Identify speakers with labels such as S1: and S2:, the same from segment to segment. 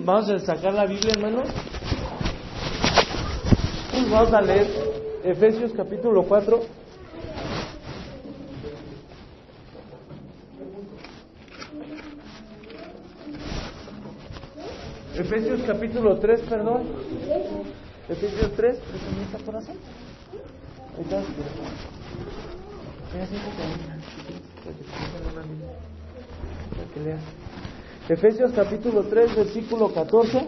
S1: Vamos a sacar la Biblia, hermanos. Vamos a leer Efesios capítulo 4. Efesios capítulo 3, perdón. Efesios 3, ¿está corazón? Ahí está. Para que lea. Efesios capítulo 3, versículo 14.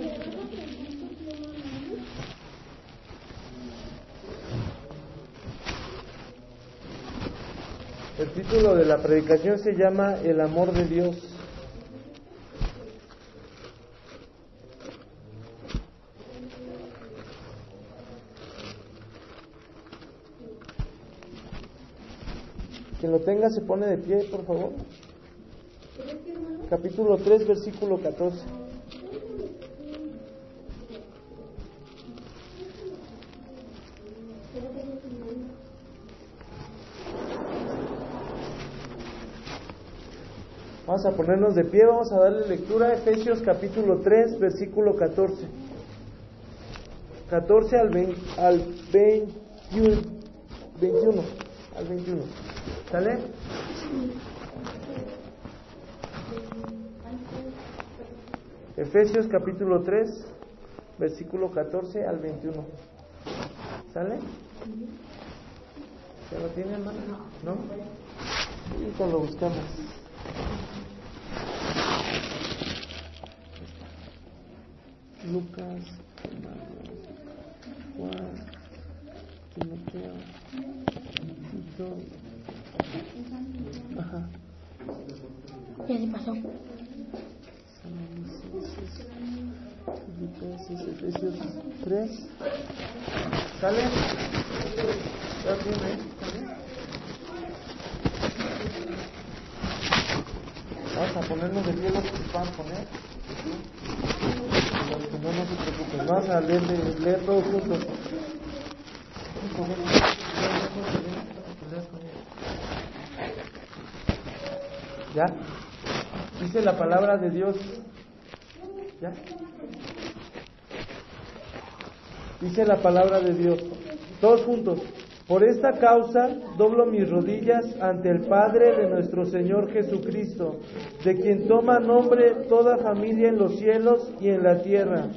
S1: El título de la predicación se llama El amor de Dios. Quien lo tenga se pone de pie, por favor. Capítulo 3, versículo 14. Vamos a ponernos de pie, vamos a darle lectura a Efesios capítulo 3, versículo 14. 14 al 21. ¿Sale? Efesios capítulo 3, versículo 14 al 21. ¿Sale? ¿Se lo tiene, hermano? ¿No? Y lo buscamos. Lucas, Juan, Timoteo, Tito. Ajá.
S2: Ya se pasó.
S1: Efesios 3. ¿Sale? ¿Ya tiene? ¿Sale? Vamos a ponernos de pie los que se puedan poner. Los que no se preocupen. Vamos a leer todos juntos. ¿Ya? Dice la palabra de Dios. ¿Ya? Dice la palabra de Dios. Todos juntos. Por esta causa doblo mis rodillas ante el Padre de nuestro Señor Jesucristo, de quien toma nombre toda familia en los cielos y en la tierra,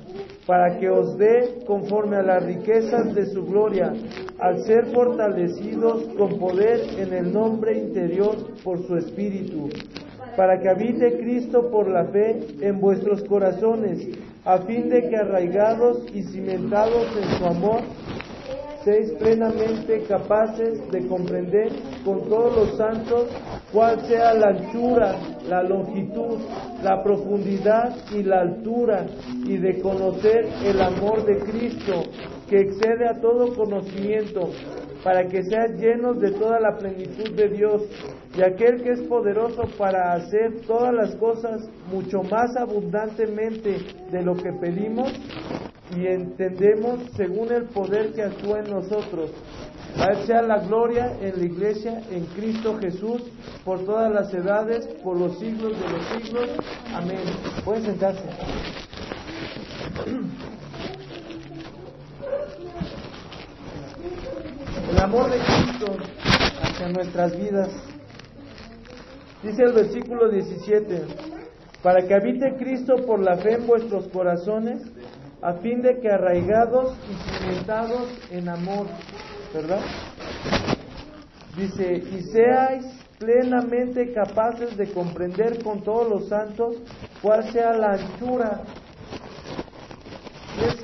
S1: para que os dé, conforme a las riquezas de su gloria, al ser fortalecidos con poder en el nombre interior por su Espíritu, para que habite Cristo por la fe en vuestros corazones, a fin de que arraigados y cimentados en su amor, seáis plenamente capaces de comprender con todos los santos cuál sea la anchura, la longitud, la profundidad y la altura, y de conocer el amor de Cristo, que excede a todo conocimiento, para que seas llenos de toda la plenitud de Dios, y aquel que es poderoso para hacer todas las cosas mucho más abundantemente de lo que pedimos y entendemos, según el poder que actúa en nosotros. A Él sea la gloria en la iglesia, en Cristo Jesús, por todas las edades, por los siglos de los siglos. Amén. Pueden sentarse. El amor de Cristo hacia nuestras vidas. Dice el versículo 17: para que habite Cristo por la fe en vuestros corazones, a fin de que arraigados y cimentados en amor, ¿verdad? Dice, y seáis plenamente capaces de comprender con todos los santos cuál sea la anchura.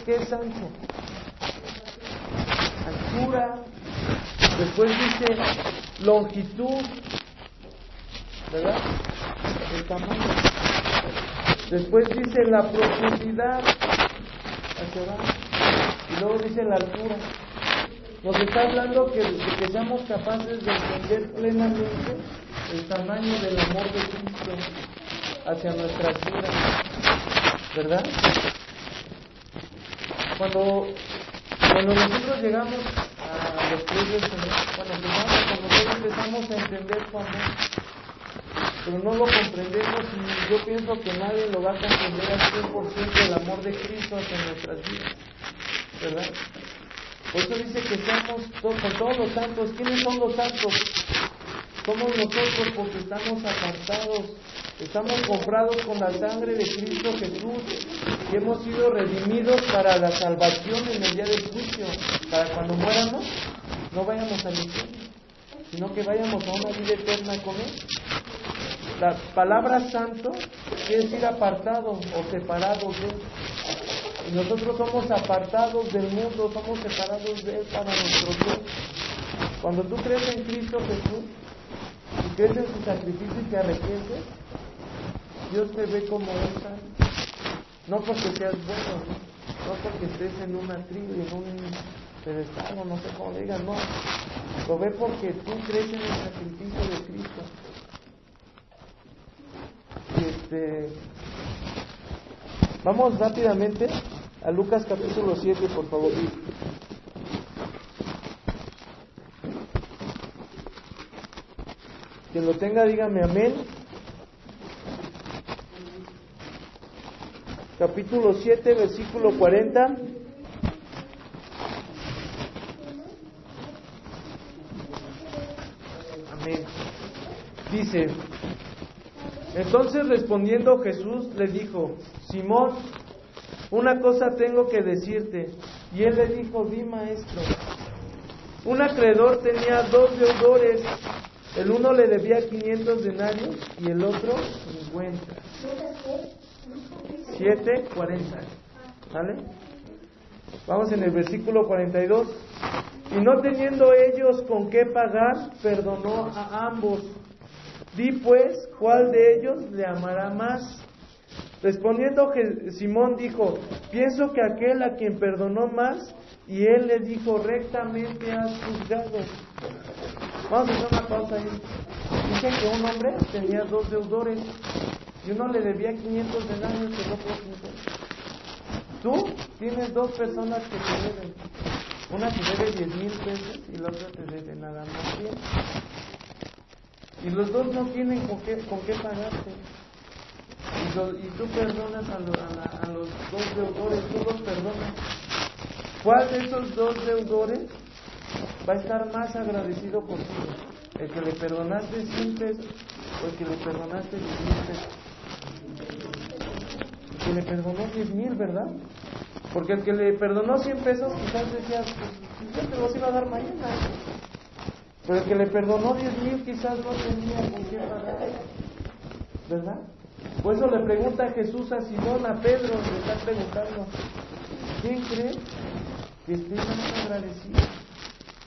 S1: ¿Qué es ancho? Anchura. Después dice longitud, ¿verdad? El tamaño. Después dice la profundidad, hacia abajo. Y luego dice la altura. Nos está hablando de que seamos capaces de entender plenamente el tamaño del amor de Cristo hacia nuestras vidas, ¿verdad? Cuando nosotros llegamos a los pies del Señor, cuando nosotros empezamos a entender su amor, pero no lo comprendemos y yo pienso que nadie lo va a comprender al 100% el amor de Cristo hacia nuestras vidas, ¿verdad? Por eso dice que seamos con todos los santos. ¿Quiénes son los santos? Somos nosotros, porque estamos apartados, estamos comprados con la sangre de Cristo Jesús y hemos sido redimidos para la salvación en el día del juicio, para cuando muéramos no vayamos al infierno, sino que vayamos a una vida eterna con Él. La palabra santo quiere decir apartados o separados de Él. Y nosotros somos apartados del mundo, somos separados de Él para nuestro Dios. Cuando tú crees en Cristo Jesús y crees en su sacrificio y te arrepientes, Dios te ve como un santo. No porque seas bueno, no porque estés en una tribu, en un pedestal, no sé cómo le digan, no. Lo ve porque tú crees en el sacrificio de Cristo. Vamos rápidamente a Lucas capítulo 7, por favor. Quien lo tenga, dígame amén. Capítulo 7, versículo 40. Amén. Dice: entonces respondiendo Jesús le dijo: Simón, una cosa tengo que decirte. Y él le dijo: di, maestro. Un acreedor tenía 2 deudores. El uno le debía 500 denarios y el otro 50. 7:40. ¿Vale? Vamos en el versículo 42. Y no teniendo ellos con qué pagar, perdonó a ambos. Di pues, ¿cuál de ellos le amará más? Respondiendo Simón dijo: pienso que aquel a quien perdonó más. Y él le dijo: rectamente has juzgado. Vamos a hacer una pausa ahí. Dice que un hombre tenía 2 deudores y uno le debía 500 denarios y el otro 50. Tú tienes 2 personas que te deben. Una te debe 10,000 pesos y la otra te debe nada más 100. Y los dos no tienen con qué pagarte. Y tú perdonas a los 2 deudores, tú los perdonas. ¿Cuál de esos 2 deudores va a estar más agradecido contigo? ¿El que le perdonaste 100 pesos o el que le perdonaste 10,000 pesos? El que le perdonó 10,000, ¿verdad? Porque el que le perdonó 100 pesos quizás decía: pues yo te los iba a dar mañana. Pero el que le perdonó 10,000 quizás no tenía con qué pagar, ¿verdad? Por eso le pregunta Jesús a Simón, a Pedro, le está preguntando: ¿quién cree que esté más agradecido?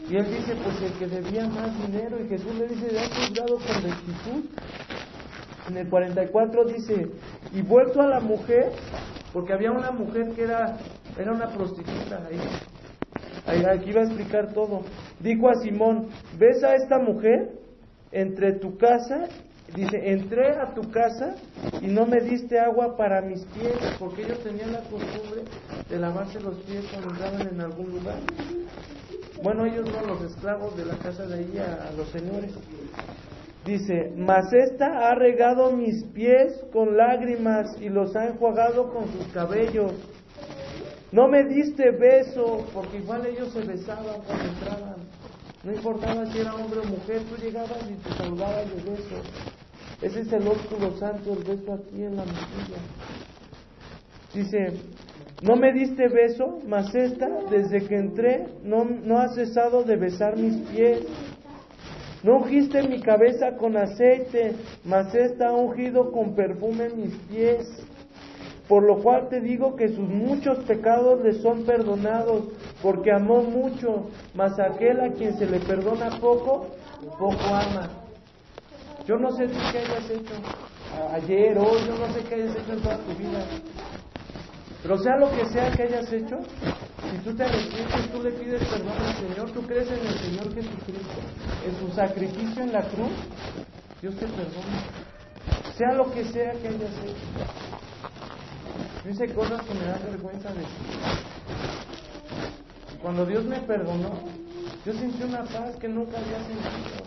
S1: Y él dice: pues el que debía más dinero. Y Jesús le dice: ¿has juzgado con rectitud? En el 44 dice: y vuelto a la mujer, porque había una mujer que era una prostituta ahí. Aquí va a explicar todo. Dijo a Simón: ¿ves a esta mujer? Entré a tu casa y no me diste agua para mis pies, porque ellos tenían la costumbre de lavarse los pies cuando entraban en algún lugar. Bueno, ellos no, los esclavos de la casa de ahí a los señores. Dice: mas esta ha regado mis pies con lágrimas y los ha enjuagado con sus cabellos. No me diste beso, porque igual ellos se besaban cuando entraban. No importaba si era hombre o mujer, tú llegabas y te saludabas de beso. Ese es el ósculo santo, el beso aquí en la mejilla. Dice: no me diste beso, mas esta, desde que entré, no ha cesado de besar mis pies. No ungiste mi cabeza con aceite, mas esta ha ungido con perfume mis pies. Por lo cual te digo que sus muchos pecados le son perdonados, porque amó mucho, mas aquel a quien se le perdona poco, poco ama. Yo no sé tú qué hayas hecho ayer, hoy, yo no sé qué hayas hecho en toda tu vida. Pero sea lo que sea que hayas hecho, si tú te arrepientes, tú le pides perdón al Señor, tú crees en el Señor Jesucristo, en su sacrificio en la cruz, Dios te perdona. Sea lo que sea que hayas hecho. Yo hice cosas que me dan vergüenza de decir. Cuando Dios me perdonó, yo sentí una paz que nunca había sentido.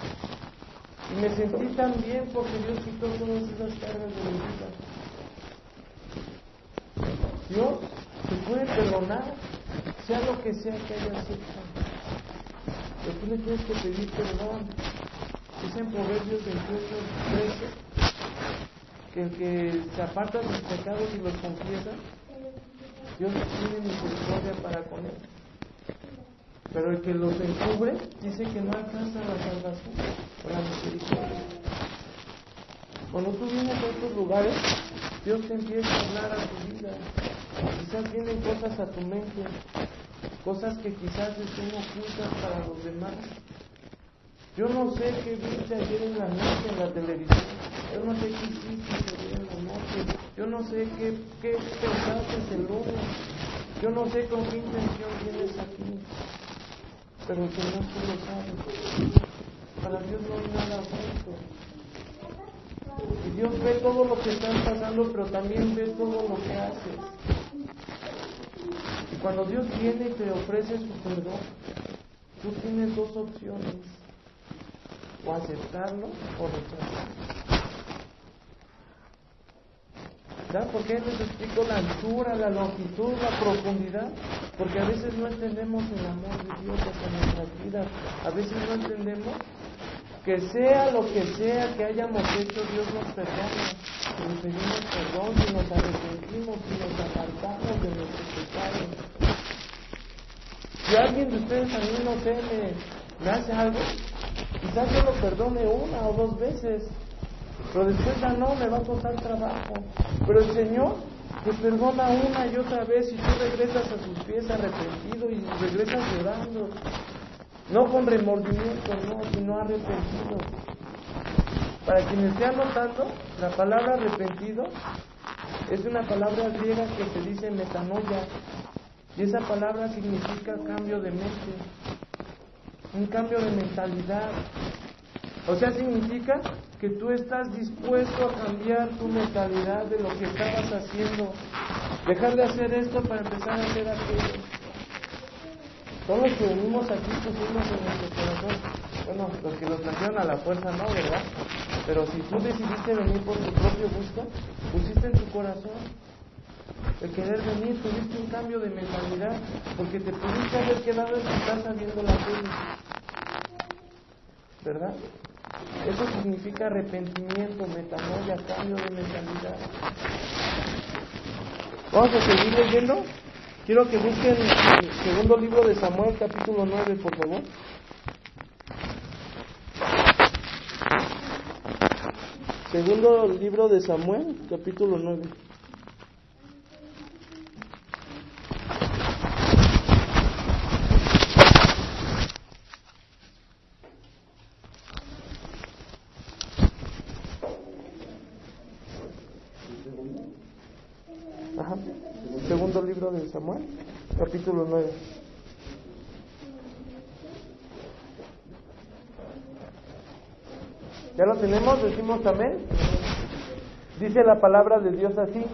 S1: Y me sentí tan bien porque Dios quitó todas esas cargas de mi vida. Dios te puede perdonar, sea lo que sea que hayas hecho. Pero tú le tienes que pedir perdón. Dice en Proverbios 28:13 que el que se aparta de sus pecados y los confiesa, Dios tiene misericordia para con él. Pero el que los encubre, dice que no alcanza la salvación o la misericordia. Cuando tú vienes a estos lugares, Dios te empieza a hablar a tu vida. Quizás vienen cosas a tu mente, cosas que quizás estén ocultas para los demás. Yo no sé qué viste ayer en la noche en la televisión, yo no sé qué hiciste ayer en la noche, yo no sé qué pensaste el lunes, yo no sé con qué intención vienes aquí, pero el Señor tú lo sabes. Para Dios no hay nada oculto. Y Dios ve todo lo que estás pasando, pero también ve todo lo que haces. Y cuando Dios viene y te ofrece su perdón, tú tienes dos opciones: o aceptarlo o rechazarlo. ¿Sabes por qué les explico la altura, la longitud, la profundidad? Porque a veces no entendemos el amor de Dios hacia nuestras vidas. A veces no entendemos que sea lo que sea que hayamos hecho, Dios nos perdona. Si le pedimos perdón, si nos arrepentimos, si nos apartamos de nuestros pecados. Si alguien de ustedes a mí, no sé, me hace algo, quizás yo lo perdone una o dos veces, pero después ya no, me va a costar trabajo. Pero el Señor te perdona una y otra vez y tú regresas a sus pies arrepentido y regresas llorando. No con remordimiento, no, sino arrepentido. Para quien esté anotando, la palabra arrepentido es una palabra griega que se dice metanoia. Y esa palabra significa cambio de mente, un cambio de mentalidad. O sea, significa que tú estás dispuesto a cambiar tu mentalidad de lo que estabas haciendo. Dejar de hacer esto para empezar a hacer aquello. Todos los que venimos aquí pusimos en nuestro corazón, bueno, los que los trajeron a la fuerza no, ¿verdad? Pero si tú decidiste venir por tu propio gusto, pusiste en tu corazón el querer venir, tuviste un cambio de mentalidad, porque te pudiste haber quedado en tu casa viendo la tele, ¿verdad? Eso significa arrepentimiento, metanoia, cambio de mentalidad. Vamos a seguir leyendo. Quiero que busquen el segundo libro de Samuel, capítulo 9, por favor. Segundo libro de Samuel, capítulo 9. Ajá. Segundo libro de Samuel, capítulo 9. ¿Ya lo tenemos? Decimos amén. Dice la palabra de Dios así.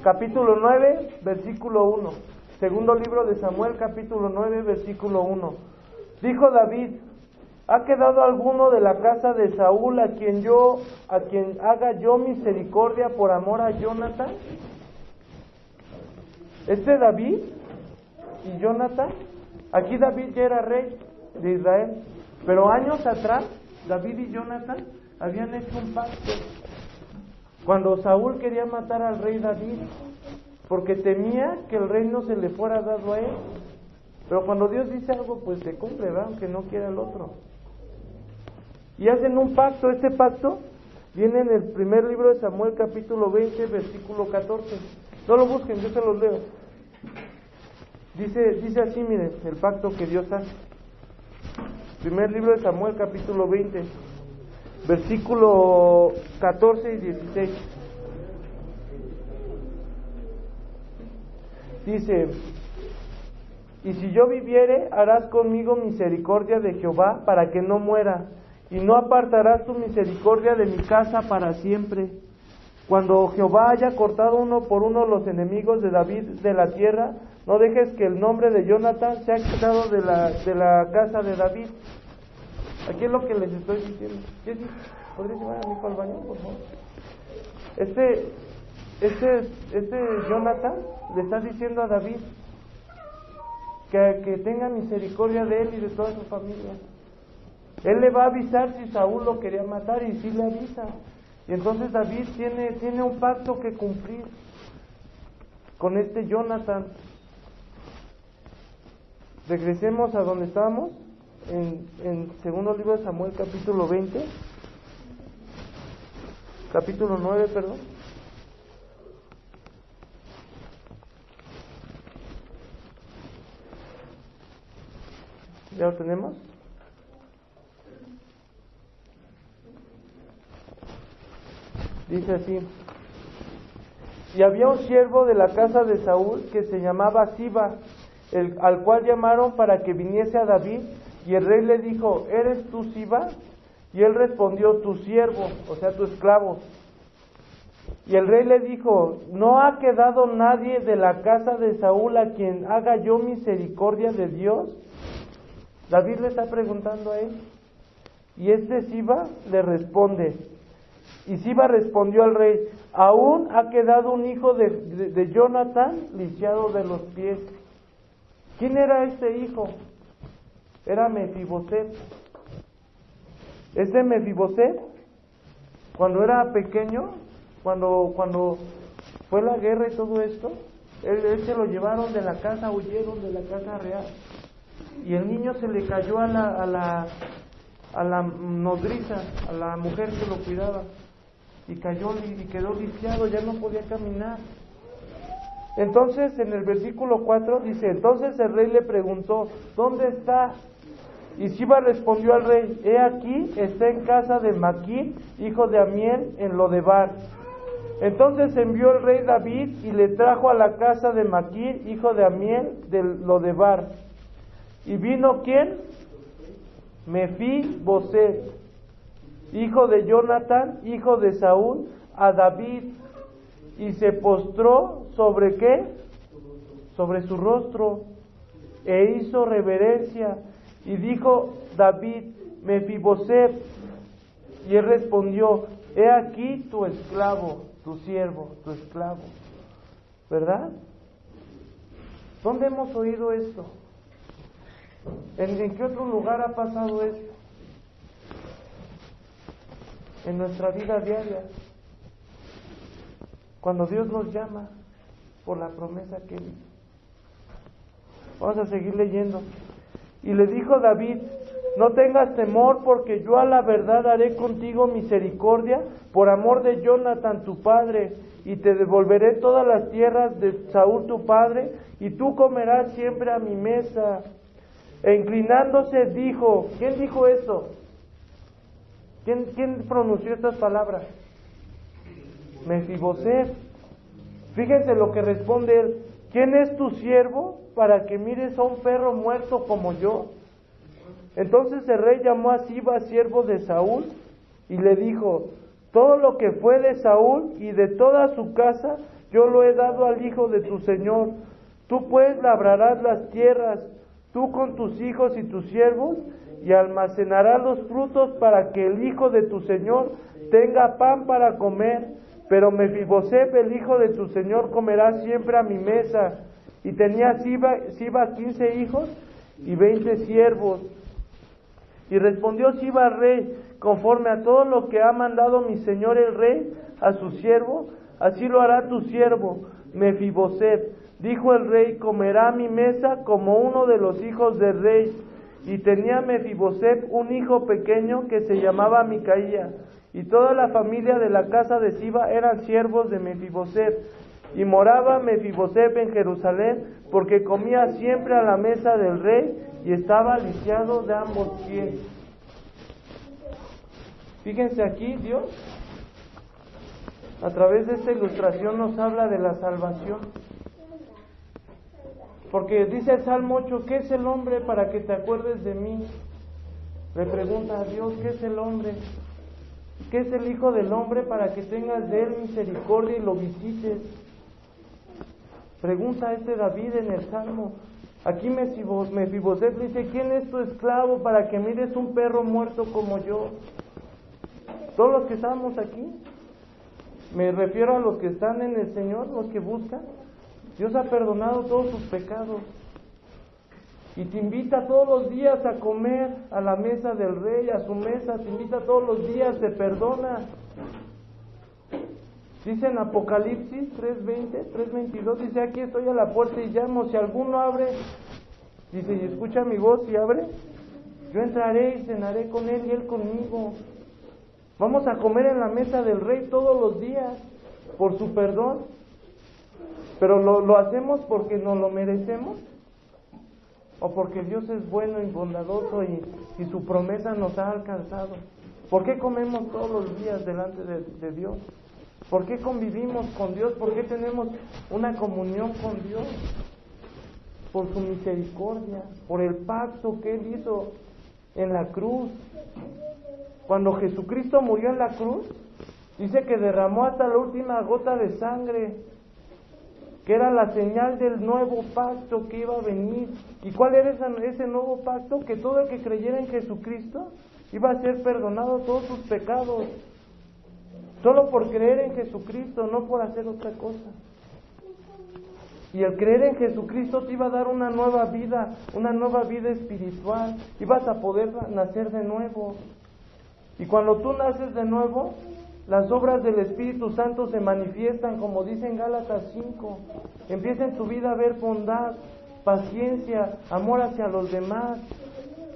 S1: Capítulo 9, versículo 1. Segundo libro de Samuel, capítulo 9, versículo 1. Dijo David: ¿ha quedado alguno de la casa de Saúl a quien haga yo misericordia por amor a Jonathan? David y Jonathan, aquí David ya era rey de Israel, pero años atrás David y Jonathan habían hecho un pacto. Cuando Saúl quería matar al rey David, porque temía que el reino se le fuera dado a él, pero cuando Dios dice algo, pues se cumple, ¿verdad? Aunque no quiera el otro. Y hacen un pacto. Este pacto viene en el primer libro de Samuel, capítulo 20, versículo 14. No lo busquen, yo se los leo. Dice así, miren, el pacto que Dios hace. Primer libro de Samuel, capítulo 20, versículo 14 y 16. Dice: y si yo viviere, harás conmigo misericordia de Jehová para que no muera, y no apartarás tu misericordia de mi casa para siempre. Cuando Jehová haya cortado uno por uno los enemigos de David de la tierra, no dejes que el nombre de Jonathan sea quitado de la casa de David. Aquí es lo que les estoy diciendo. Jessy, ¿podrías llevar a mi hijo al baño, por favor? Este Jonathan le está diciendo a David que tenga misericordia de él y de toda su familia. Él le va a avisar si Saúl lo quería matar, y sí le avisa. Y entonces David tiene un pacto que cumplir con este Jonathan. Regresemos a donde estábamos, en segundo libro de Samuel, capítulo 20, capítulo 9, perdón. ¿Ya lo tenemos? Dice así: y había un siervo de la casa de Saúl que se llamaba Siba, al cual llamaron para que viniese a David, y el rey le dijo: ¿eres tú Siba? Y él respondió: tu siervo, o sea, tu esclavo. Y el rey le dijo: ¿no ha quedado nadie de la casa de Saúl a quien haga yo misericordia de Dios? David le está preguntando a él, y este Siba le responde. Y Siba respondió al rey: aún ha quedado un hijo de Jonathan lisiado de los pies. ¿Quién era este hijo? Era Mefiboset. Este Mefiboset, cuando era pequeño, cuando fue la guerra y todo esto, él se lo llevaron de la casa, huyeron de la casa real, y el niño se le cayó a la nodriza, a la mujer que lo cuidaba, y cayó y quedó lisiado, ya no podía caminar. Entonces en el versículo 4 dice: entonces el rey le preguntó: ¿dónde está? Y Siba respondió al rey: he aquí, está en casa de Maquir, hijo de Amiel, en Lodebar. Entonces envió el rey David y le trajo a la casa de Maquir, hijo de Amiel, de Lodebar. Y vino ¿quién? Mefiboset, hijo de Jonathan, hijo de Saúl, a David, y se postró ¿sobre qué? Sobre su rostro, e hizo reverencia. Y dijo David: Mefiboset. Y él respondió: he aquí tu esclavo, tu siervo, tu esclavo. ¿Verdad? ¿Dónde hemos oído esto? ¿En qué otro lugar ha pasado esto? En nuestra vida diaria, cuando Dios nos llama por la promesa que Él hizo. Vamos a seguir leyendo. Y le dijo David: no tengas temor, porque yo a la verdad haré contigo misericordia por amor de Jonathan tu padre, y te devolveré todas las tierras de Saúl tu padre, y tú comerás siempre a mi mesa. E inclinándose dijo, ¿quién dijo esto? ¿Quién pronunció estas palabras? Mefiboset. Fíjense lo que responde él: ¿quién es tu siervo para que mires a un perro muerto como yo? Entonces el rey llamó a Siba, siervo de Saúl, y le dijo: todo lo que fue de Saúl y de toda su casa, yo lo he dado al hijo de tu señor. Tú pues labrarás las tierras, tú con tus hijos y tus siervos, y almacenarás los frutos para que el hijo de tu señor tenga pan para comer. Pero Mefiboset, el hijo de tu señor, comerá siempre a mi mesa. Y tenía Siba 15 hijos y 20 siervos. Y respondió Siba al rey: conforme a todo lo que ha mandado mi señor el rey a su siervo, así lo hará tu siervo Mefiboset. Dijo el rey: comerá a mi mesa como uno de los hijos del rey. Y tenía Mefiboset un hijo pequeño que se llamaba Micaía. Y toda la familia de la casa de Siba eran siervos de Mefiboset. Y moraba Mefiboset en Jerusalén, porque comía siempre a la mesa del rey, y estaba lisiado de ambos pies. Fíjense aquí, Dios, a través de esta ilustración, nos habla de la salvación. Porque dice el Salmo 8, ¿qué es el hombre para que te acuerdes de mí? Le pregunta a Dios, ¿qué es el hombre? ¿Qué es el Hijo del Hombre para que tengas de él misericordia y lo visites? Pregunta David en el Salmo. Aquí Mefiboset le dice, ¿quién es tu esclavo para que mires un perro muerto como yo? Todos los que estamos aquí, me refiero a los que están en el Señor, los que buscan. Dios ha perdonado todos sus pecados y te invita todos los días a comer a la mesa del Rey, a su mesa, te invita todos los días, te perdona. Dice en Apocalipsis 3:20, 3:22, dice, aquí estoy a la puerta y llamo, si alguno abre, dice, y escucha mi voz y abre, yo entraré y cenaré con él y él conmigo. Vamos a comer en la mesa del Rey todos los días, por su perdón, pero lo hacemos porque nos lo merecemos, o porque Dios es bueno y bondadoso y su promesa nos ha alcanzado. ¿Por qué comemos todos los días delante de Dios? ¿Por qué convivimos con Dios? ¿Por qué tenemos una comunión con Dios? Por su misericordia, por el pacto que Él hizo en la cruz. Cuando Jesucristo murió en la cruz, dice que derramó hasta la última gota de sangre, que era la señal del nuevo pacto que iba a venir. ¿Y cuál era ese nuevo pacto? Que todo el que creyera en Jesucristo iba a ser perdonado todos sus pecados. Solo por creer en Jesucristo, no por hacer otra cosa. Y el creer en Jesucristo te iba a dar una nueva vida espiritual. Ibas a poder nacer de nuevo. Y cuando tú naces de nuevo, las obras del Espíritu Santo se manifiestan, como dice en Gálatas 5. Empieza en tu vida a haber bondad, paciencia, amor hacia los demás.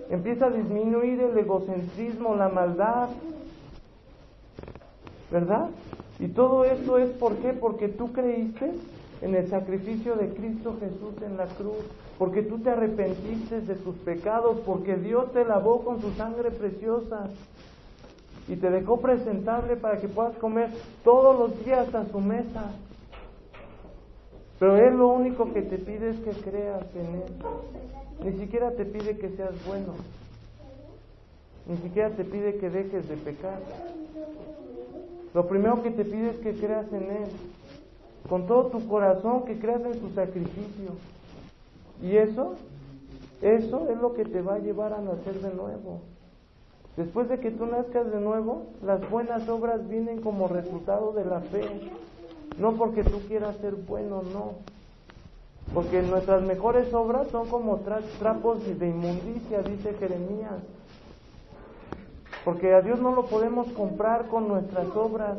S1: Empieza a disminuir el egocentrismo, la maldad, ¿verdad? Y todo esto es ¿por qué? Porque tú creíste en el sacrificio de Cristo Jesús en la cruz, porque tú te arrepentiste de tus pecados, porque Dios te lavó con su sangre preciosa y te dejó presentable para que puedas comer todos los días a su mesa. Pero Él lo único que te pide es que creas en Él. Ni siquiera te pide que seas bueno, ni siquiera te pide que dejes de pecar. Lo primero que te pide es que creas en Él, con todo tu corazón, que creas en su sacrificio. Y eso es lo que te va a llevar a nacer de nuevo. Después de que tú nazcas de nuevo, las buenas obras vienen como resultado de la fe. No porque tú quieras ser bueno, no. Porque nuestras mejores obras son como trapos de inmundicia, dice Jeremías. Porque a Dios no lo podemos comprar con nuestras obras.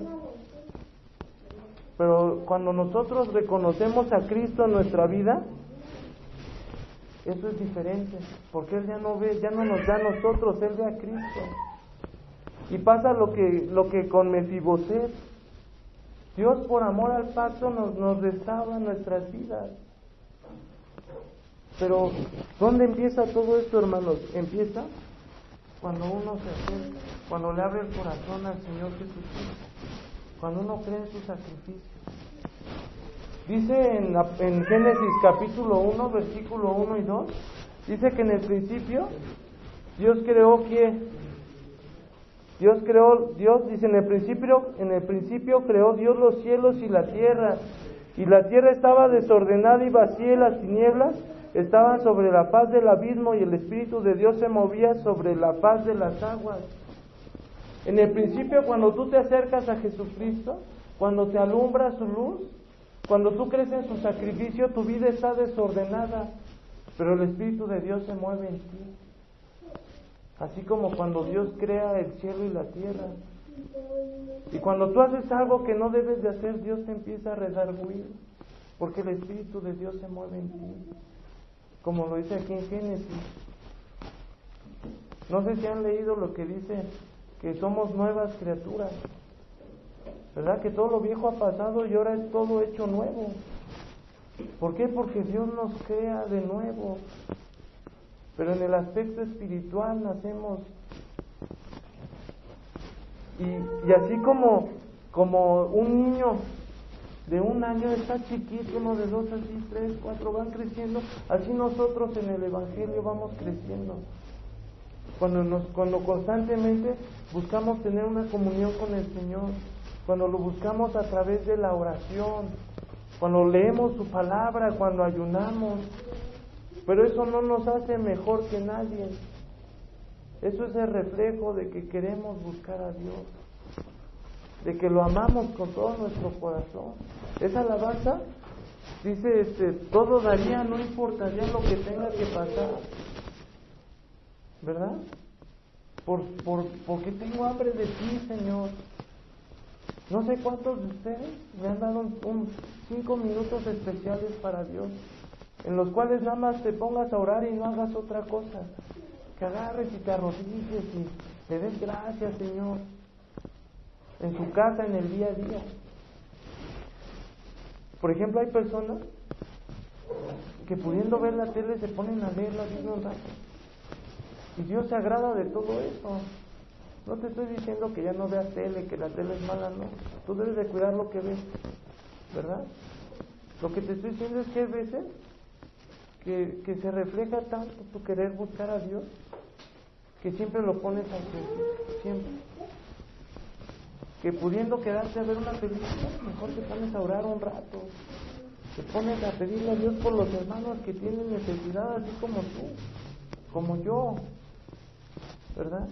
S1: Pero cuando nosotros reconocemos a Cristo en nuestra vida, eso es diferente, porque Él ya no nos da a nosotros, Él ve a Cristo. Y pasa lo que con Mefiboset. Dios, por amor al pacto, nos restaura nuestras vidas. Pero ¿dónde empieza todo esto, hermanos? Empieza cuando uno se acerca, cuando le abre el corazón al Señor Jesucristo, cuando uno cree en su sacrificio. Dice en Génesis capítulo 1, versículo 1 y 2, dice que en el principio Dios dice en el principio creó Dios los cielos y la tierra estaba desordenada y vacía, y las tinieblas estaban sobre la faz del abismo, y el Espíritu de Dios se movía sobre la faz de las aguas. En el principio, cuando tú te acercas a Jesucristo, cuando te alumbra su luz, cuando tú crees en su sacrificio, tu vida está desordenada, pero el Espíritu de Dios se mueve en ti. Así como cuando Dios crea el cielo y la tierra. Y cuando tú haces algo que no debes de hacer, Dios te empieza a redarguir, porque el Espíritu de Dios se mueve en ti, como lo dice aquí en Génesis. No sé si han leído lo que dice, que somos nuevas criaturas, ¿verdad? Que todo lo viejo ha pasado y ahora es todo hecho nuevo. ¿Por qué? Porque Dios nos crea de nuevo. Pero en el aspecto espiritual nacemos. Y así como un niño de 1 año está chiquito, uno de 2, así 3, 4 van creciendo, así nosotros en el Evangelio vamos creciendo. Cuando constantemente buscamos tener una comunión con el Señor, cuando lo buscamos a través de la oración, cuando leemos su palabra, cuando ayunamos, Pero eso no nos hace mejor que nadie. Eso es el reflejo de que queremos buscar a Dios, de que lo amamos con todo nuestro corazón. Esa alabanza dice, todo daría, no importaría lo que tenga que pasar, ¿verdad? Porque tengo hambre de ti, Señor. No sé cuántos de ustedes me han dado 5 minutos especiales para Dios, en los cuales nada más te pongas a orar y no hagas otra cosa, que agarres y te arrodilles y le des gracias, Señor, en tu casa, en el día a día. Por ejemplo, hay personas que pudiendo ver la tele se ponen a leer la Biblia un rato, y Dios se agrada de todo eso. No te estoy diciendo que ya no veas tele, que la tele es mala, no. Tú debes de cuidar lo que ves, ¿verdad? Lo que te estoy diciendo es que hay veces que se refleja tanto tu querer buscar a Dios, que siempre lo pones al servicio, siempre. Que pudiendo quedarte a ver una película, mejor te pones a orar un rato. Te pones a pedirle a Dios por los hermanos que tienen necesidad, así como tú, como yo, ¿verdad?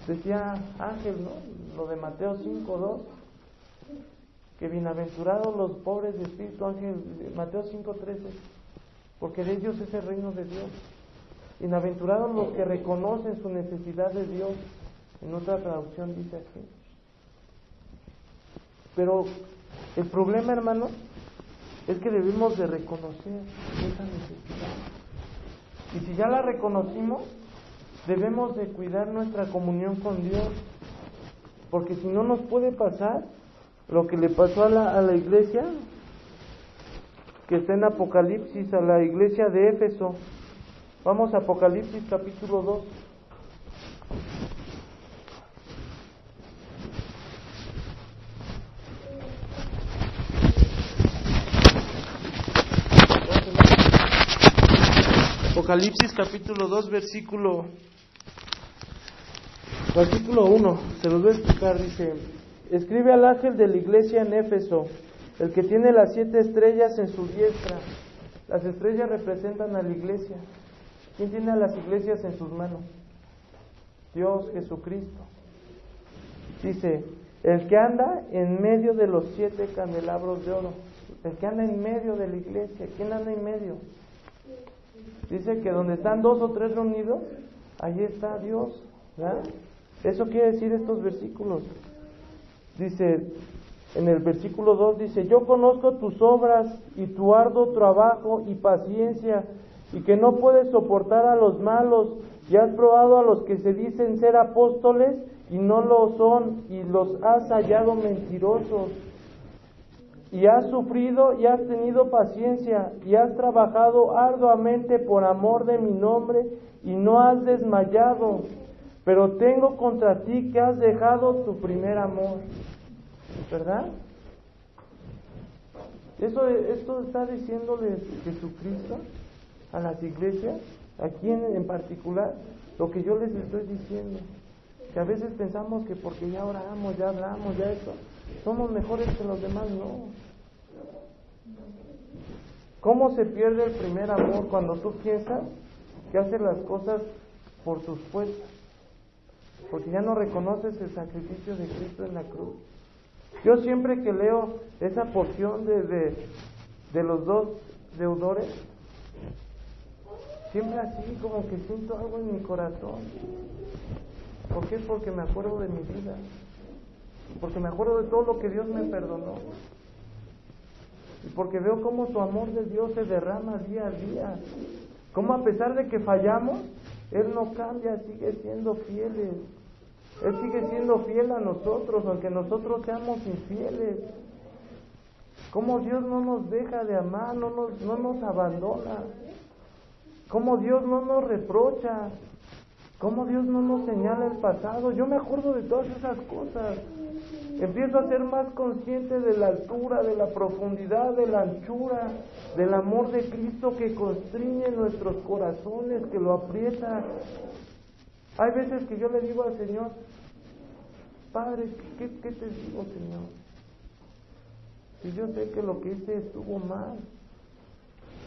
S1: Decía Ángel, ¿no? Lo de Mateo 5:2, que bienaventurados los pobres de espíritu, Ángel, Mateo 5:13, porque de ellos es el reino de Dios. Bienaventurados los que reconocen su necesidad de Dios. En otra traducción dice así. Pero el problema, hermano, es que debemos de reconocer esa necesidad. Y si ya la reconocimos, debemos de cuidar nuestra comunión con Dios, porque si no nos puede pasar lo que le pasó a la iglesia que está en Apocalipsis, a la iglesia de Éfeso. Vamos a Apocalipsis capítulo 2. Apocalipsis capítulo 2, versículo 1, se los voy a explicar, dice: escribe al ángel de la iglesia en Éfeso, el que tiene las 7 estrellas en su diestra. Las estrellas representan a la iglesia. ¿Quién tiene a las iglesias en sus manos? Dios, Jesucristo. Dice, el que anda en medio de los 7 candelabros de oro. El que anda en medio de la iglesia. ¿Quién anda en medio? Dice que donde están 2 o 3 reunidos, ahí está Dios, ¿verdad? Eso quiere decir estos versículos. Dice, en el versículo 2 dice, yo conozco tus obras y tu arduo trabajo y paciencia, y que no puedes soportar a los malos, y has probado a los que se dicen ser apóstoles y no lo son, y los has hallado mentirosos. Y has sufrido y has tenido paciencia, y has trabajado arduamente por amor de mi nombre, y no has desmayado. Pero tengo contra ti que has dejado tu primer amor. ¿Verdad? Esto está diciéndole Jesucristo a las iglesias, aquí en particular, lo que yo les estoy diciendo. Que a veces pensamos que porque ya oramos, ya hablamos, ya eso, somos mejores que los demás. No. ¿Cómo se pierde el primer amor cuando tú piensas que haces las cosas por tus fuerzas? Porque ya no reconoces el sacrificio de Cristo en la cruz. Yo siempre que leo esa porción de los 2 deudores, siempre así como que siento algo en mi corazón. ¿Por qué? Porque me acuerdo de mi vida, porque me acuerdo de todo lo que Dios me perdonó, y porque veo cómo su amor de Dios se derrama día a día, cómo a pesar de que fallamos, Él no cambia, sigue siendo fiel. Él sigue siendo fiel a nosotros, aunque nosotros seamos infieles. Cómo Dios no nos deja de amar, no nos abandona. Cómo Dios no nos reprocha. Cómo Dios no nos señala el pasado. Yo me acuerdo de todas esas cosas. Empiezo a ser más consciente de la altura, de la profundidad, de la anchura, del amor de Cristo que constriñe nuestros corazones, que lo aprieta. Hay veces que yo le digo al Señor, Padre, ¿qué te digo, Señor? Si yo sé que lo que hice estuvo mal,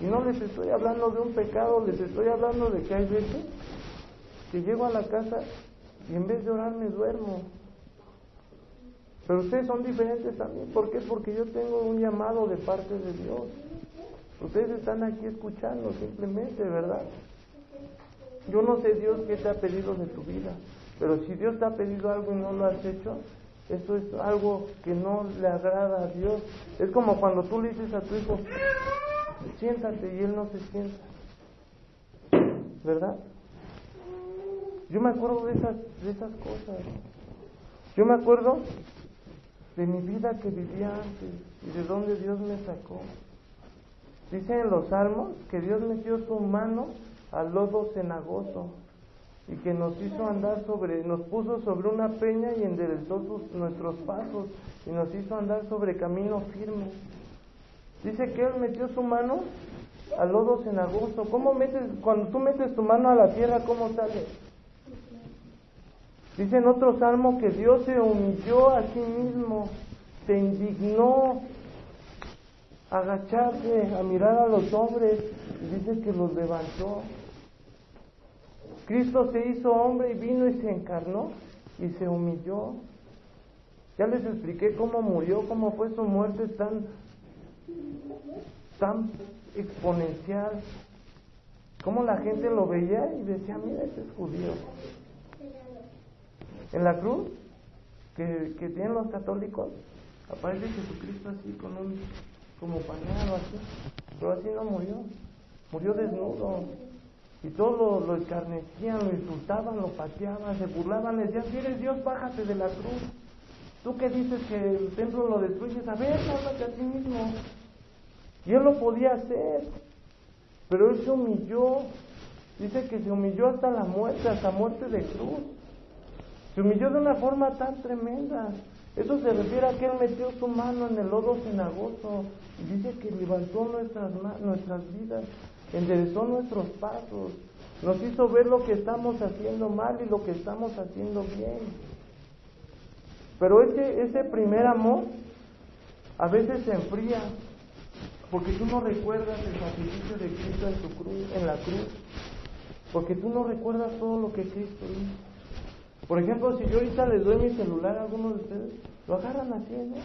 S1: Y no les estoy hablando de un pecado, les estoy hablando de que hay veces que llego a la casa y en vez de orar me duermo. Pero ustedes son diferentes a mí. ¿Por qué? Porque yo tengo un llamado de parte de Dios. Ustedes están aquí escuchando simplemente, ¿verdad? Yo no sé, Dios, qué te ha pedido de tu vida. Pero si Dios te ha pedido algo y no lo has hecho, eso es algo que no le agrada a Dios. Es como cuando tú le dices a tu hijo, siéntate, y él no se sienta, ¿verdad? Yo me acuerdo de esas cosas. Yo me acuerdo de mi vida que vivía antes y de dónde Dios me sacó. Dice en los Salmos que Dios metió su mano al lodo cenagoso y que nos hizo andar nos puso sobre una peña y enderezó nuestros pasos y nos hizo andar sobre camino firme. Dice que Él metió su mano al lodo cenagoso. Cuando tú metes tu mano a la tierra, ¿cómo sale? Dice en otro salmo que Dios se humilló a sí mismo, se indignó a agacharse, a mirar a los hombres, y dice que los levantó. Cristo se hizo hombre y vino y se encarnó y se humilló. Ya les expliqué cómo murió, cómo fue su muerte tan exponencial, cómo la gente lo veía y decía, mira, ese es judío. En la cruz que tienen los católicos aparece Jesucristo así como pañado así, pero así no murió desnudo, y todos lo escarnecían, lo insultaban, lo pateaban, se burlaban, le decían, si eres Dios, bájate de la cruz, tú que dices que el templo lo destruyes, a ver, sálvate a ti mismo. Y Él lo podía hacer, pero Él se humilló, dice que se humilló hasta la muerte, hasta muerte de cruz. Se humilló de una forma tan tremenda. Eso se refiere a que Él metió su mano en el lodo cenagoso y dice que levantó nuestras vidas, enderezó nuestros pasos, nos hizo ver lo que estamos haciendo mal y lo que estamos haciendo bien. Pero ese primer amor a veces se enfría porque tú no recuerdas el sacrificio de Cristo en la cruz, porque tú no recuerdas todo lo que Cristo hizo. Por ejemplo, si yo ahorita les doy mi celular a alguno de ustedes, lo agarran así, ¿no?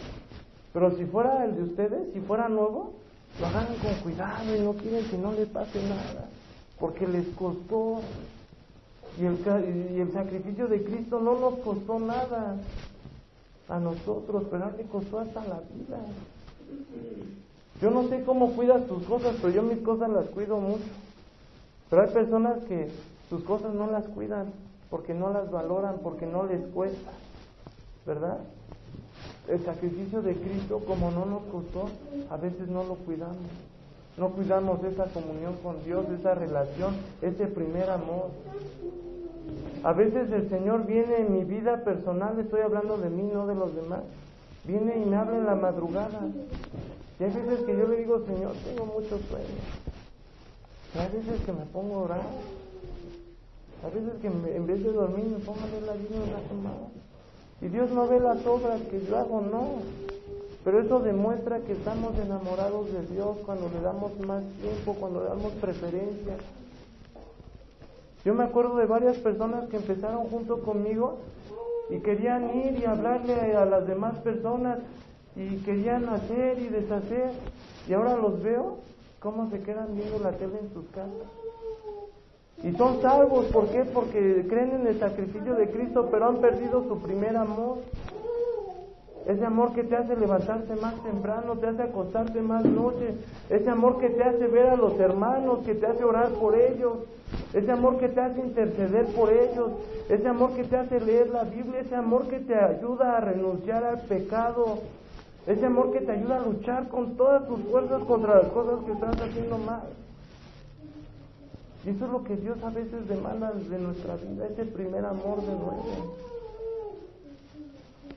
S1: Pero si fuera el de ustedes, si fuera nuevo, lo agarran con cuidado y no quieren que no les pase nada, porque les costó. Y el sacrificio de Cristo no nos costó nada a nosotros, pero a Él le costó hasta la vida. Yo no sé cómo cuidas tus cosas, pero yo mis cosas las cuido mucho. Pero hay personas que sus cosas no las cuidan, porque no las valoran, porque no les cuesta, ¿verdad? El sacrificio de Cristo, como no nos costó, a veces no lo cuidamos. No cuidamos esa comunión con Dios, esa relación, ese primer amor. A veces el Señor viene en mi vida personal, estoy hablando de mí, no de los demás. Viene y me habla en la madrugada. Y hay veces que yo le digo, Señor, tengo mucho sueño. Y hay veces que me pongo a orar. A veces que en vez de dormir me pongo a leer la Biblia una semana. Y Dios no ve las obras que yo hago, no. Pero eso demuestra que estamos enamorados de Dios cuando le damos más tiempo, cuando le damos preferencia. Yo me acuerdo de varias personas que empezaron junto conmigo y querían ir y hablarle a las demás personas y querían hacer y deshacer. Y ahora los veo cómo se quedan viendo la tele en sus casas. Y son salvos, ¿por qué? Porque creen en el sacrificio de Cristo, pero han perdido su primer amor. Ese amor que te hace levantarte más temprano, te hace acostarte más noche. Ese amor que te hace ver a los hermanos, que te hace orar por ellos. Ese amor que te hace interceder por ellos. Ese amor que te hace leer la Biblia. Ese amor que te ayuda a renunciar al pecado. Ese amor que te ayuda a luchar con todas tus fuerzas contra las cosas que estás haciendo mal. Y eso es lo que Dios a veces demanda de nuestra vida, ese primer amor de nuevo.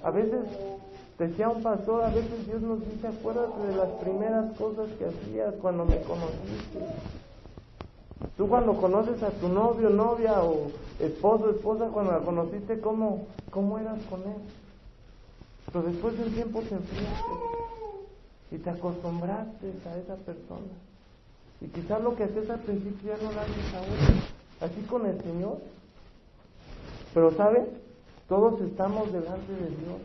S1: A veces, decía un pastor, a veces Dios nos dice, acuérdate de las primeras cosas que hacías cuando me conociste. Tú cuando conoces a tu novio, novia o esposo, esposa, cuando la conociste, ¿cómo eras con él? Pero después del tiempo te enfriaste y te acostumbraste a esa persona. Y quizás lo que hacías al principio ya no lo haces ahora. Así con el Señor. Pero ¿sabe? Todos estamos delante de Dios.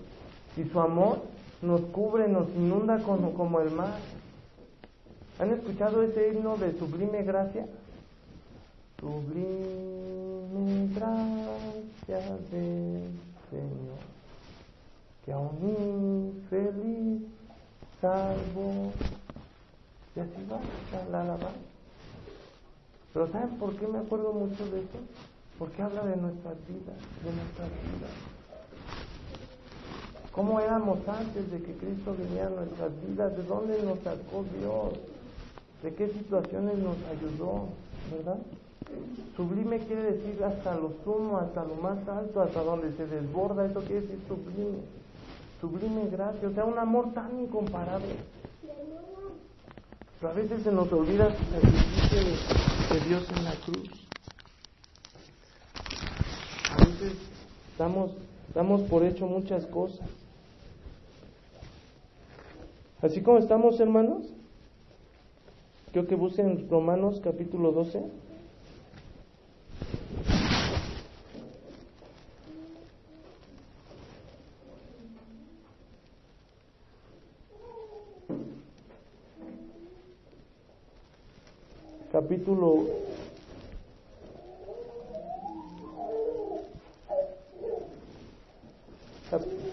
S1: Y su amor nos cubre, nos inunda como el mar. ¿Han escuchado ese himno de Sublime Gracia? Sublime gracia del Señor, que a un infeliz salvo. Y así va la alabanza. Pero ¿saben por qué me acuerdo mucho de eso? Porque habla de nuestras vidas, ¿Cómo éramos antes de que Cristo viniera a nuestras vidas? ¿De dónde nos sacó Dios? ¿De qué situaciones nos ayudó? ¿Verdad? Sublime quiere decir hasta lo sumo, hasta lo más alto, hasta donde se desborda. Eso quiere decir sublime. Sublime gracia, o sea, un amor tan incomparable. Pero a veces se nos olvida el sacrificio de Dios en la cruz. A veces damos por hecho muchas cosas. Así como estamos, hermanos, creo que busquen Romanos capítulo 12.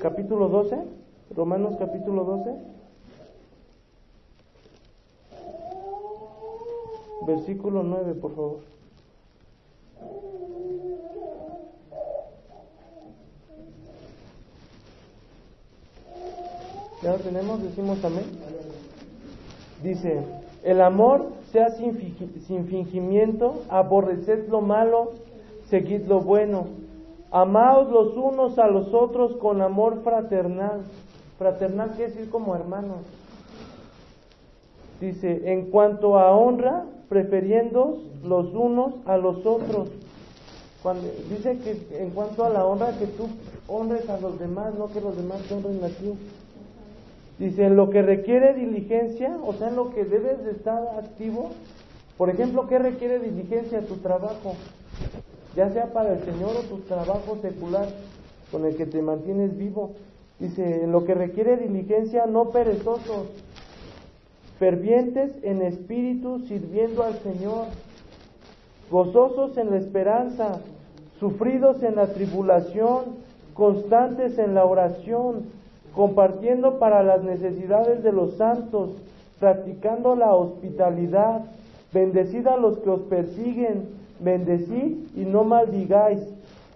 S1: Capítulo 12, Romanos capítulo 12, versículo 9, por favor. ¿Ya lo tenemos? Decimos amén. Dice: el amor sea sin fingimiento, aborreced lo malo, seguid lo bueno, amaos los unos a los otros con amor fraternal. Fraternal quiere decir como hermanos. Dice: en cuanto a honra, prefiriéndoos los unos a los otros. Dice que en cuanto a la honra, que tú honres a los demás, no que los demás te honren a ti. Dice: en lo que requiere diligencia, o sea, en lo que debes de estar activo. Por ejemplo, ¿qué requiere diligencia? Tu trabajo, ya sea para el Señor o tu trabajo secular con el que te mantienes vivo. Dice: en lo que requiere diligencia, no perezosos, fervientes en espíritu, sirviendo al Señor, gozosos en la esperanza, sufridos en la tribulación, constantes en la oración, compartiendo para las necesidades de los santos, practicando la hospitalidad. Bendecid a los que os persiguen, bendecid y no maldigáis.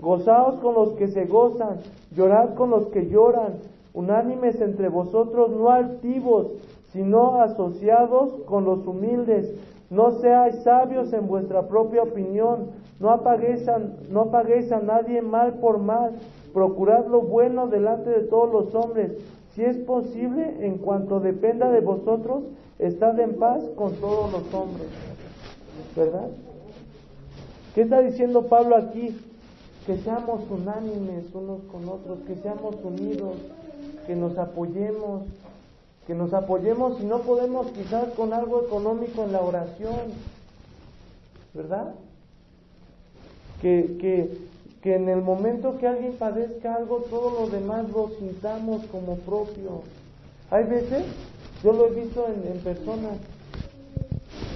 S1: Gozaos con los que se gozan, llorad con los que lloran, unánimes entre vosotros, no altivos, sino asociados con los humildes. No seáis sabios en vuestra propia opinión, no paguéis a nadie mal por mal, procurad lo bueno delante de todos los hombres. Si es posible, en cuanto dependa de vosotros, estad en paz con todos los hombres. ¿Verdad? ¿Qué está diciendo Pablo aquí? Que seamos unánimes unos con otros, que seamos unidos, que nos apoyemos, si no podemos quizás con algo económico en la oración, ¿verdad? Que en el momento que alguien padezca algo, todo lo demás lo sintamos como propio. Hay veces, yo lo he visto en personas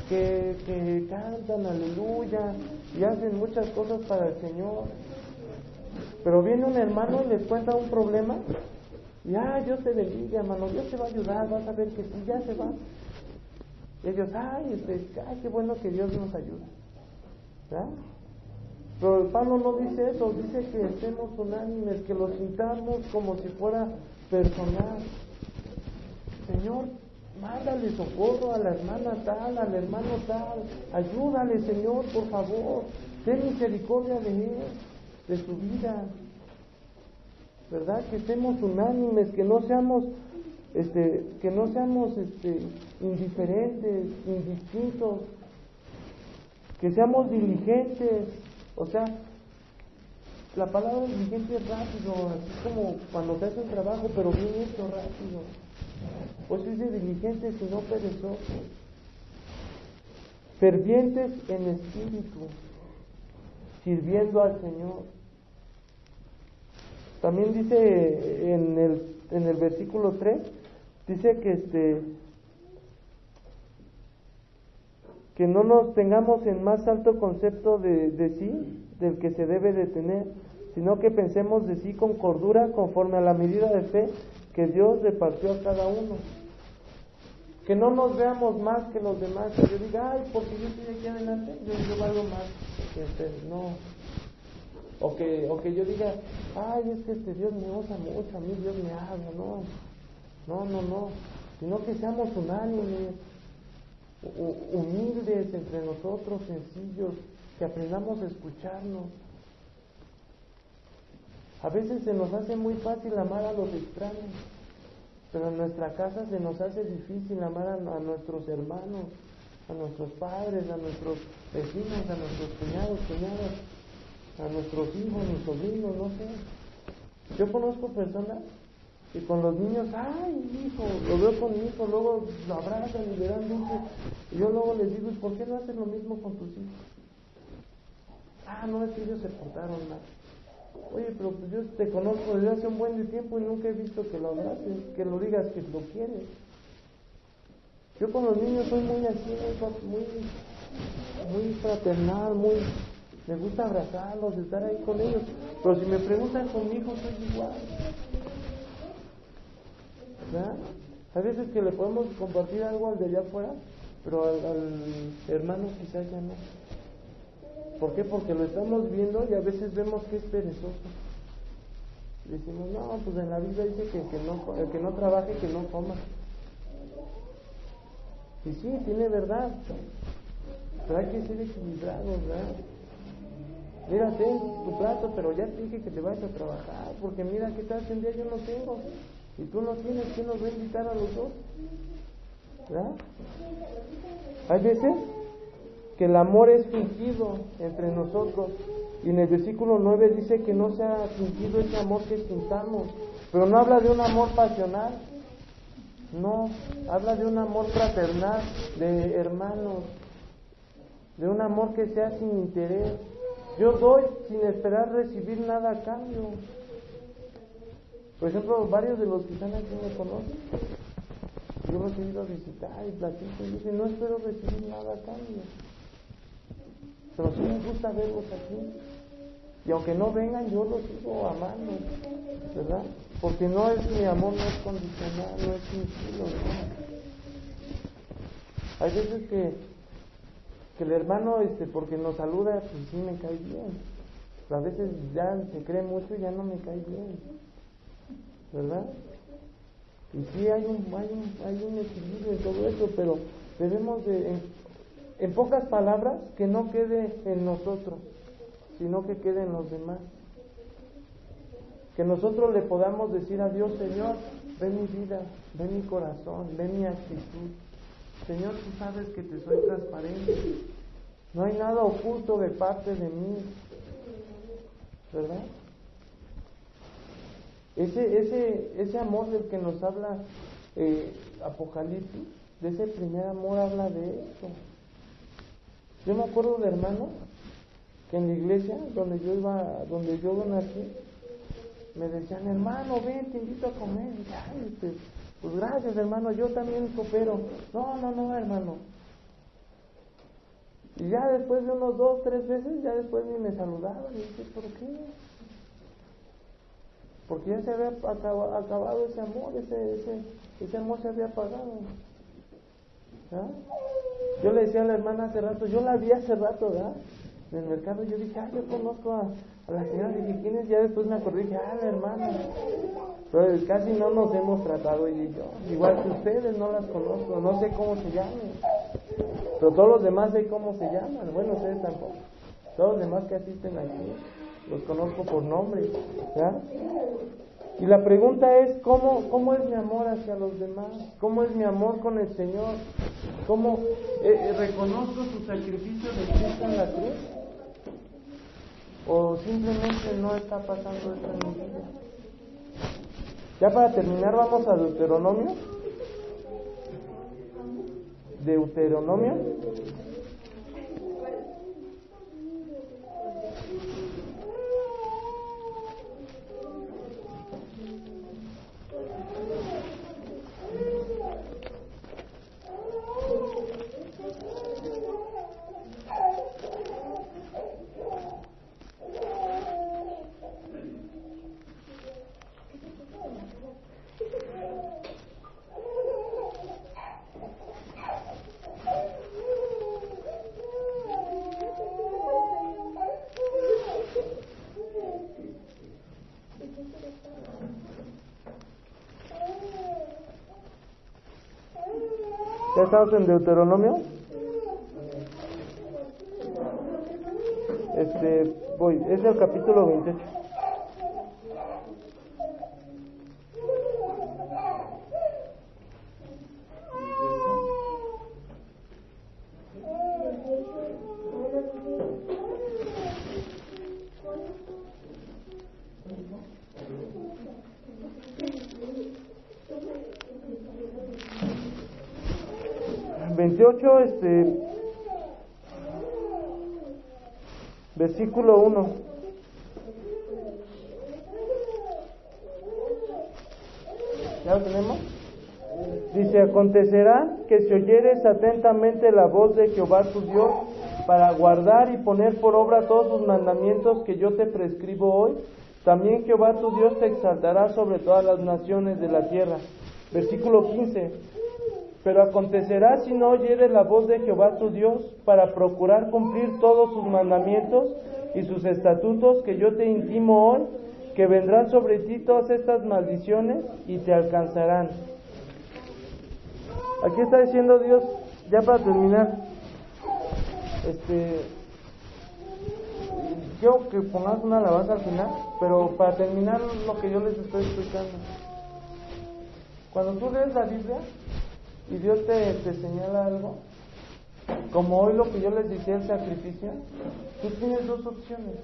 S1: que cantan aleluya y hacen muchas cosas para el Señor, pero viene un hermano y les cuenta un problema y Dios te bendiga, hermano, Dios te va a ayudar, vas a ver que sí, ya se va. Y ellos, qué bueno que Dios nos ayuda, ¿verdad? Pero Pablo no dice eso, dice que estemos unánimes, que lo sintamos como si fuera personal. Señor, mándale socorro a la hermana tal, al hermano tal, ayúdale, Señor, por favor, ten misericordia de él, de su vida, ¿verdad? Que estemos unánimes, que no seamos indiferentes, indistintos, que seamos diligentes. O sea, la palabra diligente es rápido, así como cuando se hace un trabajo, pero bien hecho, rápido. Pues dice diligentes y no perezosos. fervientes en espíritu, sirviendo al Señor. También dice en el versículo 3, dice que no nos tengamos en más alto concepto de sí, del que se debe de tener, sino que pensemos de sí con cordura, conforme a la medida de fe que Dios repartió a cada uno. Que no nos veamos más que los demás, que yo diga, ay, porque yo estoy aquí adelante, yo valgo más que ustedes, no. O que yo diga, ay, es que Dios me usa mucho, a mí Dios me habla, no, sino que seamos unánimes, humildes entre nosotros, sencillos, que aprendamos a escucharnos. A veces se nos hace muy fácil amar a los extraños, pero en nuestra casa se nos hace difícil amar a nuestros hermanos, a nuestros padres, a nuestros vecinos, a nuestros cuñados, cuñadas, a nuestros hijos, mis sobrinos, no sé. Yo conozco personas que con los niños, ay, hijo, lo veo con mi hijo, luego lo abrazan y le dan dulce, y yo luego les digo, ¿y por qué no haces lo mismo con tus hijos? Ah, no, es que ellos se portaron mal. Oye, pero pues yo te conozco desde hace un buen tiempo y nunca he visto que lo abraces, que lo digas que lo quieres. Yo con los niños soy muy así, muy fraternal, me gusta abrazarlos, estar ahí con ellos. Pero si me preguntan con mi hijo, soy igual. ¿Verdad? Hay veces que le podemos compartir algo al de allá afuera, pero al hermano quizás ya no. ¿Por qué? Porque lo estamos viendo y a veces vemos que es perezoso. Decimos, no, pues en la Biblia dice que el que no trabaje, que no coma. Y sí, tiene verdad, pero hay que ser equilibrados, ¿verdad? Mira, ten tu plato, pero ya te dije que te vayas a trabajar, porque mira, ¿qué tal si un día yo no tengo? Y tú no tienes, ¿quién nos va a invitar a los dos? ¿Verdad? Hay veces que el amor es fingido entre nosotros, y en el versículo 9 dice que no sea fingido ese amor que sintamos, pero no habla de un amor pasional, no, habla de un amor fraternal, de hermanos, de un amor que sea sin interés. Yo doy sin esperar recibir nada a cambio. Por ejemplo, varios de los que están aquí me conocen, yo los he ido a visitar y platico y dicen, no espero recibir nada a cambio, pero sí me gusta verlos aquí, y aunque no vengan, yo los sigo amando, ¿verdad? Porque no es mi amor, no es condicional, no es fingido, ¿no? Hay veces que el hermano, porque nos saluda, pues sí me cae bien, pero a veces ya se cree mucho y ya no me cae bien, ¿verdad? Y sí hay un equilibrio en todo eso, pero debemos de, en pocas palabras, que no quede en nosotros, sino que quede en los demás. Que nosotros le podamos decir a Dios, Señor, ve mi vida, ve mi corazón, ve mi actitud. Señor, tú sabes que te soy transparente. No hay nada oculto de parte de mí, ¿verdad? Ese amor del que nos habla Apocalipsis, de ese primer amor, habla de eso. Yo me acuerdo de hermanos que en la iglesia donde yo nací, me decían, hermano, ven, te invito a comer. Y ay, pues gracias, hermano, yo también coopero. No, hermano. Y ya después de unos 2, 3 veces, ya después ni me saludaban. Y dije, ¿por qué? Porque ya se había acabado ese amor, ese amor se había apagado. ¿Ah? Yo le decía a la hermana hace rato, yo la vi hace rato, ¿verdad? En el mercado, yo dije, yo conozco a la señora, dije, ¿quién es? Ya después me acordé, dije, la hermana. Pero casi no nos hemos tratado ella y yo, igual que ustedes, no las conozco, no sé cómo se llaman, pero todos los demás sé cómo se llaman, bueno, ustedes tampoco, todos los demás que asisten aquí, los conozco por nombre, ¿verdad? Y la pregunta es, ¿cómo es mi amor hacia los demás? ¿Cómo es mi amor con el Señor? ¿Cómo reconozco su sacrificio de Cristo en la cruz? ¿O simplemente no está pasando eso en mi vida? Ya para terminar, vamos a Deuteronomio. ¿Ya estamos en Deuteronomio? Voy, es el capítulo 28. Versículo 1. ¿Ya lo tenemos? Dice: acontecerá que si oyeres atentamente la voz de Jehová tu Dios, para guardar y poner por obra todos sus mandamientos que yo te prescribo hoy, también Jehová tu Dios te exaltará sobre todas las naciones de la tierra. Versículo 15. Pero acontecerá si no oyeres la voz de Jehová tu Dios, para procurar cumplir todos sus mandamientos y sus estatutos que yo te intimo hoy, que vendrán sobre ti todas estas maldiciones y te alcanzarán. Aquí está diciendo Dios, ya para terminar, quiero que pongas una alabanza al final, pero para terminar lo que yo les estoy explicando. Cuando tú lees la Biblia y Dios te señala algo, como hoy lo que yo les decía, el sacrificio, tú tienes dos opciones: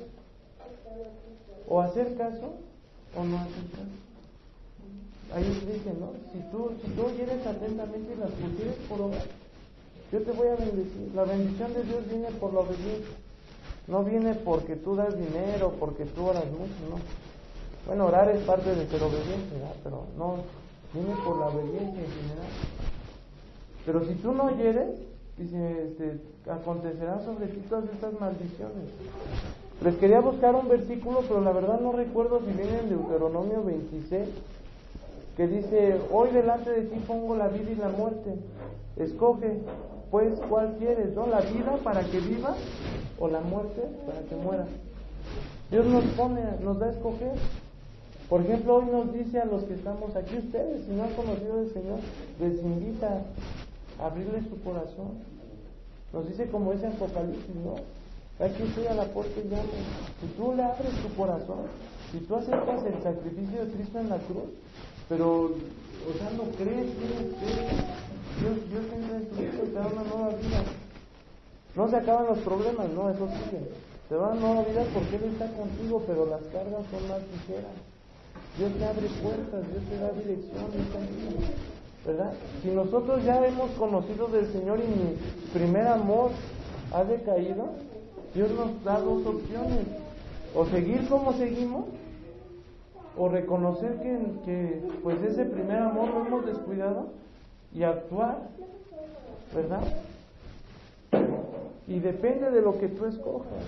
S1: o hacer caso o no hacer caso. Ahí dice, ¿no? Si tú oyeres atentamente y las pusieres por obra, yo te voy a bendecir. La bendición de Dios viene por la obediencia, no viene porque tú das dinero, porque tú oras mucho, no. Bueno, orar es parte de ser obediente, ¿verdad? Pero no, viene por la obediencia en general. Pero si tú no oyeres, dice, acontecerán sobre ti todas estas maldiciones. Les quería buscar un versículo, pero la verdad no recuerdo si viene en Deuteronomio 26, que dice: hoy delante de ti pongo la vida y la muerte, escoge pues cuál quieres, ¿no? La vida para que viva, o la muerte para que muera. Dios nos da a escoger. Por ejemplo, hoy nos dice a los que estamos aquí: ustedes, si no han conocido al Señor, les invita a abrirles su corazón. Nos dice, como dice en Apocalipsis, ¿no? Aquí estoy a la puerta y llamo. Si tú le abres tu corazón, si tú aceptas el sacrificio de Cristo en la cruz, pero, no crees, Dios entra en tu vida y te da una nueva vida. No se acaban los problemas, no, eso sigue. Te da una nueva vida porque Él está contigo, pero las cargas son más ligeras. Dios te abre puertas, Dios te da dirección, Dios te ayuda, ¿verdad? Si nosotros ya hemos conocido del Señor y mi primer amor ha decaído, Dios nos da dos opciones: o seguir como seguimos, o reconocer que pues ese primer amor lo hemos descuidado y actuar, ¿verdad? Y depende de lo que tú escojas,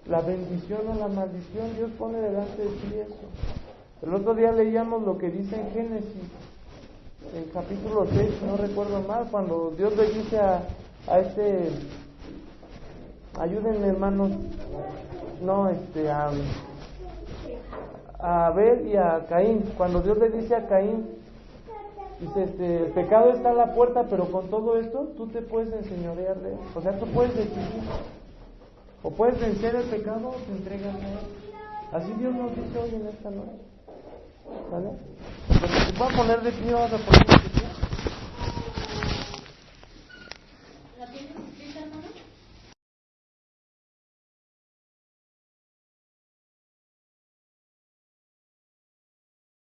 S1: la bendición o la maldición. Dios pone delante de ti eso. El otro día leíamos lo que dice en Génesis, en capítulo 6, si no recuerdo mal, cuando Dios le dice a ayúdenme hermanos, a Abel y a Caín. Cuando Dios le dice a Caín, dice, el pecado está a la puerta, pero con todo esto tú te puedes enseñorear de él. O sea, tú puedes decidir, o puedes vencer el pecado o te entregas a él. Así Dios nos dice hoy en esta noche, ¿vale? Entonces, si puedo poner de pie, vamos a poner